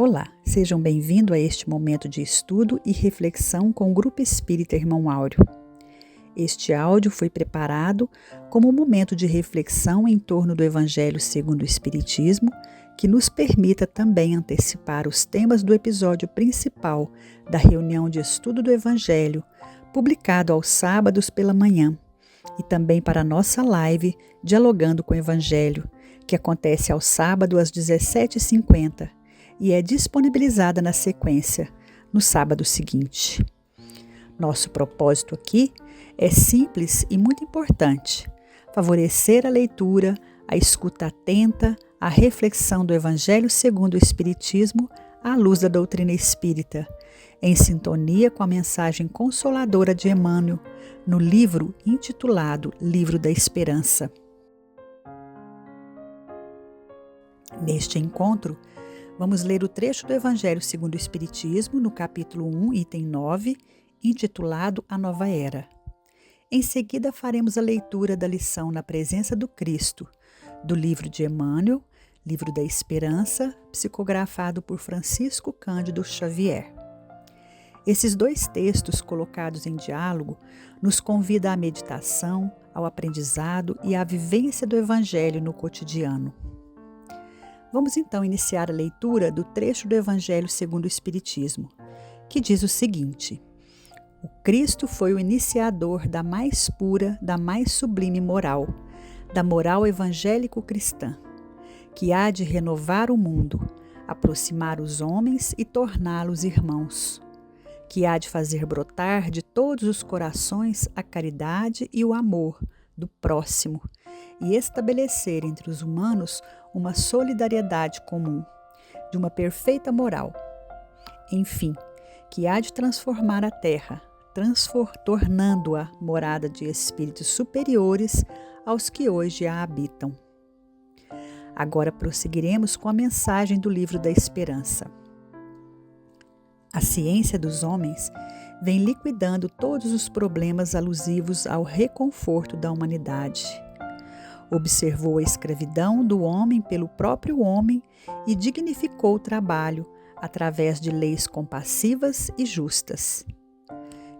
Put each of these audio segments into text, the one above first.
Olá, sejam bem-vindos a este momento de estudo e reflexão com o Grupo Espírita Irmão Áureo. Este áudio foi preparado como um momento de reflexão em torno do Evangelho segundo o Espiritismo, que nos permita também antecipar os temas do episódio principal da reunião de estudo do Evangelho, publicado aos sábados pela manhã, e também para a nossa live Dialogando com o Evangelho, que acontece ao sábado às 17h50 e é disponibilizada na sequência, no sábado seguinte. Nosso propósito aqui é simples e muito importante: favorecer a leitura, a escuta atenta, a reflexão do Evangelho segundo o Espiritismo à luz da doutrina espírita, em sintonia com a mensagem consoladora de Emmanuel, no livro intitulado Livro da Esperança. Neste encontro, vamos ler o trecho do Evangelho segundo o Espiritismo, no capítulo 1, item 9, intitulado A Nova Era. Em seguida, faremos a leitura da lição Na Presença do Cristo, do livro de Emmanuel, Livro da Esperança, psicografado por Francisco Cândido Xavier. Esses dois textos, colocados em diálogo, nos convidam à meditação, ao aprendizado e à vivência do Evangelho no cotidiano. Vamos então iniciar a leitura do trecho do Evangelho segundo o Espiritismo, que diz o seguinte: O Cristo foi o iniciador da mais pura, da mais sublime moral, da moral evangélico-cristã, que há de renovar o mundo, aproximar os homens e torná-los irmãos, que há de fazer brotar de todos os corações a caridade e o amor do próximo e estabelecer entre os humanos uma solidariedade comum, de uma perfeita moral. Enfim, que há de transformar a terra, tornando-a morada de espíritos superiores aos que hoje a habitam. Agora prosseguiremos com a mensagem do Livro da Esperança. A ciência dos homens vem liquidando todos os problemas alusivos ao reconforto da humanidade. Observou a escravidão do homem pelo próprio homem e dignificou o trabalho através de leis compassivas e justas.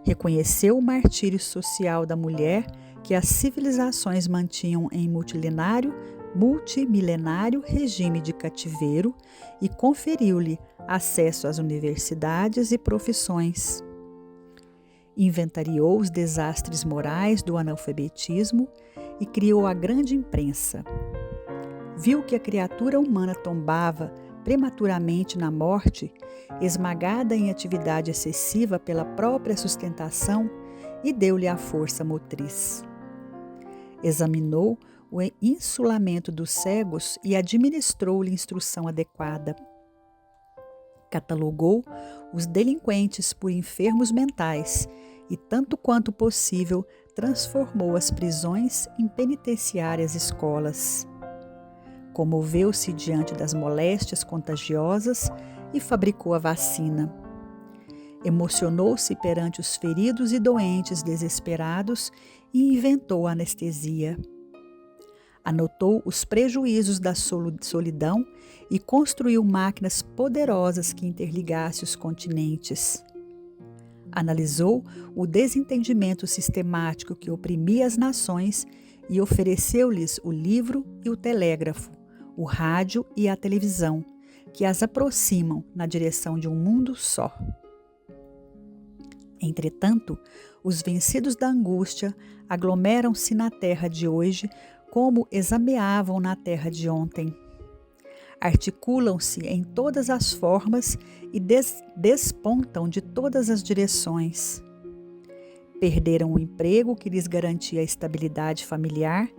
Reconheceu o martírio social da mulher que as civilizações mantinham em multimilenário regime de cativeiro e conferiu-lhe acesso às universidades e profissões. Inventariou os desastres morais do analfabetismo e criou a grande imprensa. Viu que a criatura humana tombava prematuramente na morte, esmagada em atividade excessiva pela própria sustentação, e deu-lhe a força motriz. Examinou o insulamento dos cegos e administrou-lhe instrução adequada. Catalogou os delinquentes por enfermos mentais e, tanto quanto possível, transformou as prisões em penitenciárias escolas. Comoveu-se diante das moléstias contagiosas e fabricou a vacina. Emocionou-se perante os feridos e doentes desesperados e inventou a anestesia. Anotou os prejuízos da solidão e construiu máquinas poderosas que interligassem os continentes. Analisou o desentendimento sistemático que oprimia as nações e ofereceu-lhes o livro e o telégrafo, o rádio e a televisão, que as aproximam na direção de um mundo só. Entretanto, os vencidos da angústia aglomeram-se na terra de hoje como exameavam na terra de ontem. Articulam-se em todas as formas e despontam de todas as direções. Perderam o emprego que lhes garantia a estabilidade familiar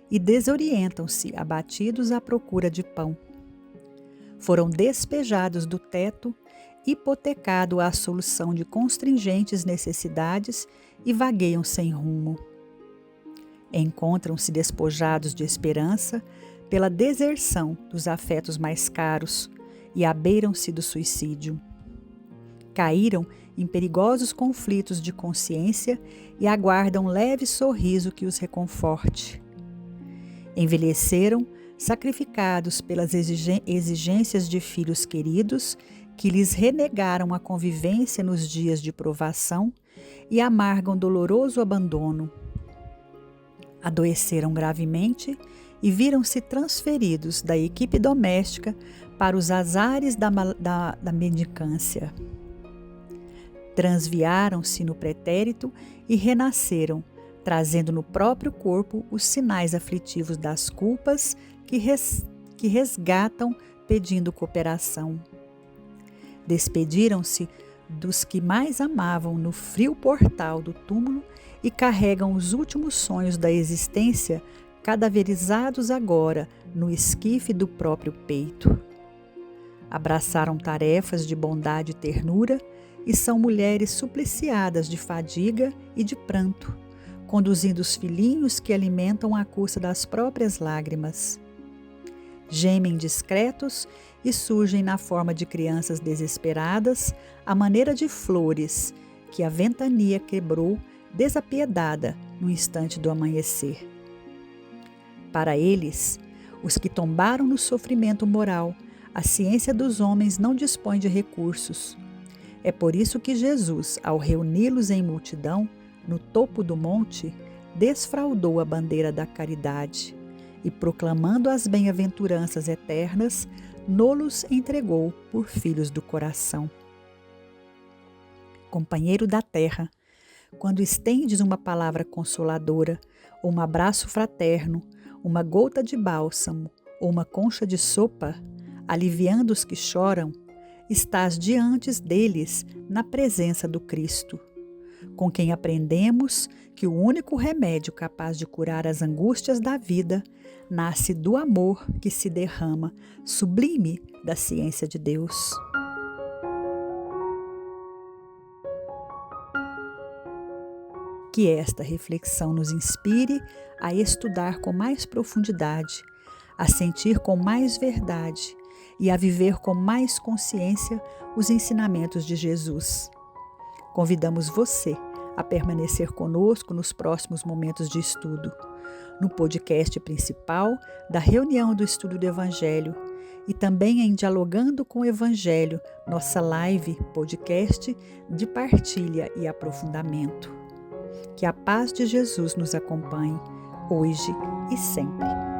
e desorientam-se, abatidos à procura de pão. Foram despejados do teto, hipotecado à solução de constringentes necessidades e vagueiam sem rumo. Encontram-se despojados de esperança pela deserção dos afetos mais caros e abeiram-se do suicídio. Caíram em perigosos conflitos de consciência e aguardam um leve sorriso que os reconforte. Envelheceram sacrificados pelas exigências de filhos queridos que lhes renegaram a convivência nos dias de provação e amargam doloroso abandono. Adoeceram gravemente e viram-se transferidos da equipe doméstica para os azares da mendicância. Transviaram-se no pretérito e renasceram, trazendo no próprio corpo os sinais aflitivos das culpas que resgatam pedindo cooperação. Despediram-se dos que mais amavam no frio portal do túmulo e carregam os últimos sonhos da existência cadaverizados agora no esquife do próprio peito. Abraçaram tarefas de bondade e ternura e são mulheres supliciadas de fadiga e de pranto, conduzindo os filhinhos que alimentam à custa das próprias lágrimas. Gemem discretos e surgem na forma de crianças desesperadas, à maneira de flores que a ventania quebrou desapiedada no instante do amanhecer. Para eles, os que tombaram no sofrimento moral, a ciência dos homens não dispõe de recursos. É por isso que Jesus, ao reuni-los em multidão, no topo do monte, desfraldou a bandeira da caridade e, proclamando as bem-aventuranças eternas, no-los entregou por filhos do coração. Companheiro da terra, quando estendes uma palavra consoladora, ou um abraço fraterno, uma gota de bálsamo ou uma concha de sopa, aliviando os que choram, estás diante deles na presença do Cristo, com quem aprendemos que o único remédio capaz de curar as angústias da vida nasce do amor que se derrama, sublime da ciência de Deus. Que esta reflexão nos inspire a estudar com mais profundidade, a sentir com mais verdade e a viver com mais consciência os ensinamentos de Jesus. Convidamos você a permanecer conosco nos próximos momentos de estudo, no podcast principal da reunião do estudo do Evangelho e também em Dialogando com o Evangelho, nossa live podcast de partilha e aprofundamento. Que a paz de Jesus nos acompanhe, hoje e sempre.